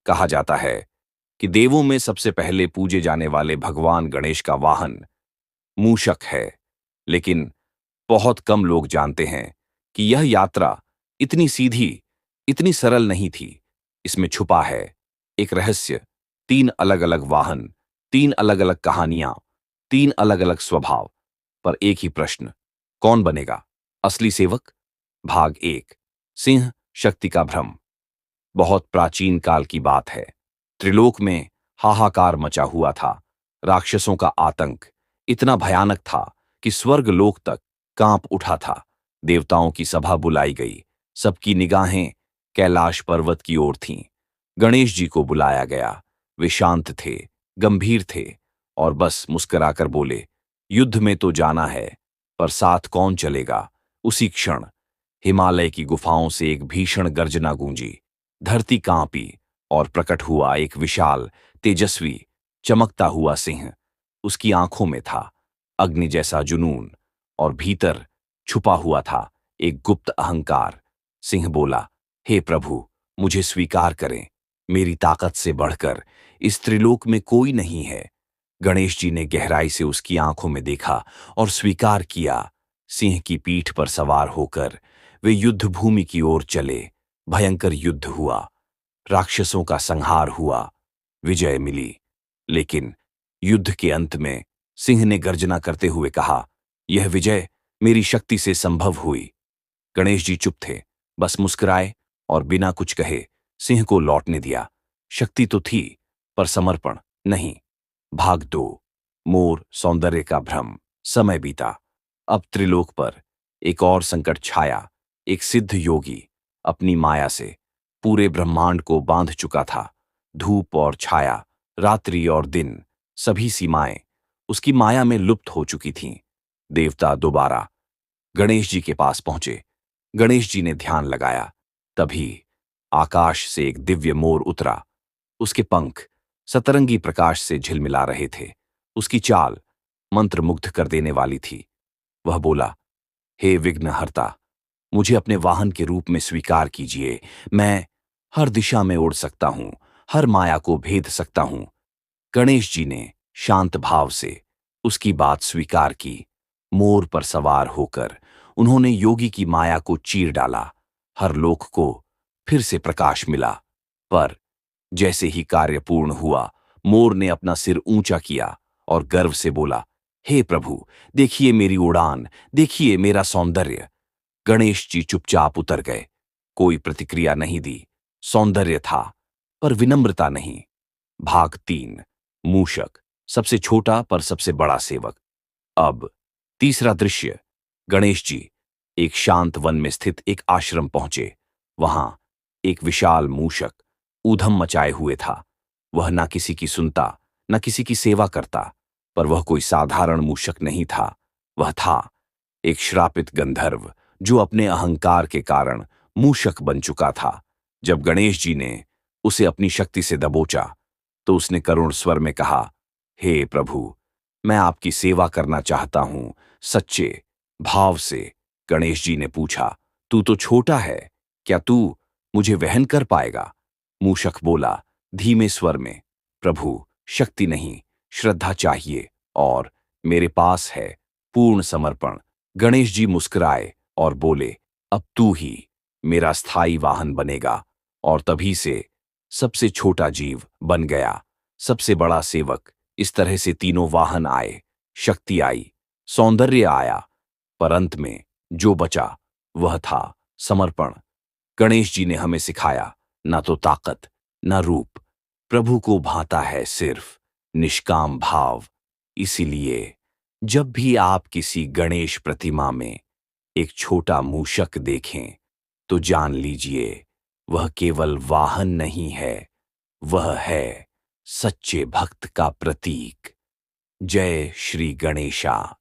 कहा जाता है कि देवों में सबसे पहले पूजे जाने वाले भगवान गणेश का वाहन मूषक है, लेकिन बहुत कम लोग जानते हैं कि यह यात्रा इतनी सीधी, इतनी सरल नहीं थी। इसमें छुपा है एक रहस्य, तीन अलग-अलग वाहन, तीन अलग-अलग कहानियां, तीन अलग-अलग स्वभाव, पर एक ही प्रश्न, कौन बनेगा असली सेवक? भाग एक, सिंह शक्ति का भ्रम। बहुत प्राचीन काल की बात है। त्रिलोक में हाहाकार मचा हुआ था। राक्षसों का आतंक इतना भयानक था कि स्वर्ग लोक तक कांप उठा था। देवताओं की सभा बुलाई गई। सबकी निगाहें कैलाश पर्वत की ओर थीं। गणेश जी को बुलाया गया। वे शांत थे, गंभीर थे और बस मुस्कुराकर बोले, युद्ध में तो जाना है, पर साथ कौन चलेगा? उसी क्षण हिमालय की गुफाओं से एक भीषण गर्जना गूंजी। धरती कांपी और प्रकट हुआ एक विशाल, तेजस्वी, चमकता हुआ सिंह। उसकी आंखों में था अग्नि जैसा जुनून और भीतर छुपा हुआ था एक गुप्त अहंकार। सिंह बोला, हे प्रभु, मुझे स्वीकार करें। मेरी ताकत से बढ़कर इस त्रिलोक में कोई नहीं है। गणेश जी ने गहराई से उसकी आंखों में देखा और स्वीकार किया। सिंह की पीठ पर सवार होकर वे युद्ध भूमि की ओर चले। भयंकर युद्ध हुआ। राक्षसों का संहार हुआ। विजय मिली। लेकिन युद्ध के अंत में सिंह ने गर्जना करते हुए कहा, यह विजय मेरी शक्ति से संभव हुई। गणेश जी चुप थे, बस मुस्कुराए और बिना कुछ कहे सिंह को लौटने दिया। शक्ति तो थी, पर समर्पण नहीं। भाग दो, मोर सौंदर्य का भ्रम। समय बीता। अब त्रिलोक पर एक और संकट छाया। एक सिद्ध योगी अपनी माया से पूरे ब्रह्मांड को बांध चुका था। धूप और छाया, रात्रि और दिन, सभी सीमाएं उसकी माया में लुप्त हो चुकी थीं। देवता दोबारा गणेश जी के पास पहुंचे। गणेश जी ने ध्यान लगाया। तभी आकाश से एक दिव्य मोर उतरा। उसके पंख सतरंगी प्रकाश से झिलमिला रहे थे। उसकी चाल मंत्रमुग्ध कर देने वाली थी। वह बोला, हे विघ्नहर्ता, मुझे अपने वाहन के रूप में स्वीकार कीजिए। मैं हर दिशा में उड़ सकता हूं, हर माया को भेद सकता हूं। गणेश जी ने शांत भाव से उसकी बात स्वीकार की। मोर पर सवार होकर उन्होंने योगी की माया को चीर डाला। हर लोक को फिर से प्रकाश मिला। पर जैसे ही कार्य पूर्ण हुआ, मोर ने अपना सिर ऊंचा किया और गर्व से बोला, हे प्रभु, देखिए मेरी उड़ान, देखिए मेरा सौंदर्य। गणेश जी चुपचाप उतर गए। कोई प्रतिक्रिया नहीं दी। सौंदर्य था, पर विनम्रता नहीं। भाग तीन, मूषक, सबसे छोटा पर सबसे बड़ा सेवक। अब तीसरा दृश्य। गणेश जी एक शांत वन में स्थित एक आश्रम पहुंचे। वहां एक विशाल मूषक ऊधम मचाए हुए था। वह ना किसी की सुनता, न किसी की सेवा करता, पर वह कोई साधारण मूषक नहीं था। वह था एक श्रापित गंधर्व जो अपने अहंकार के कारण मूषक बन चुका था। जब गणेश जी ने उसे अपनी शक्ति से दबोचा, तो उसने करुण स्वर में कहा, हे प्रभु, मैं आपकी सेवा करना चाहता हूं, सच्चे भाव से। गणेश जी ने पूछा, तू तो छोटा है, क्या तू मुझे वहन कर पाएगा? मूषक बोला धीमे स्वर में, प्रभु, शक्ति नहीं, श्रद्धा चाहिए, और मेरे पास है पूर्ण समर्पण। गणेश जी मुस्कुराए और बोले, अब तू ही मेरा स्थायी वाहन बनेगा। और तभी से सबसे छोटा जीव बन गया सबसे बड़ा सेवक। इस तरह से तीनों वाहन आए, शक्ति आई, सौंदर्य आया, पर अंत में जो बचा वह था समर्पण। गणेश जी ने हमें सिखाया, ना तो ताकत, ना रूप, प्रभु को भाता है सिर्फ निष्काम भाव। इसीलिए जब भी आप किसी गणेश प्रतिमा में एक छोटा मूषक देखें, तो जान लीजिए वह केवल वाहन नहीं है, वह है सच्चे भक्त का प्रतीक। जय श्री गणेशा।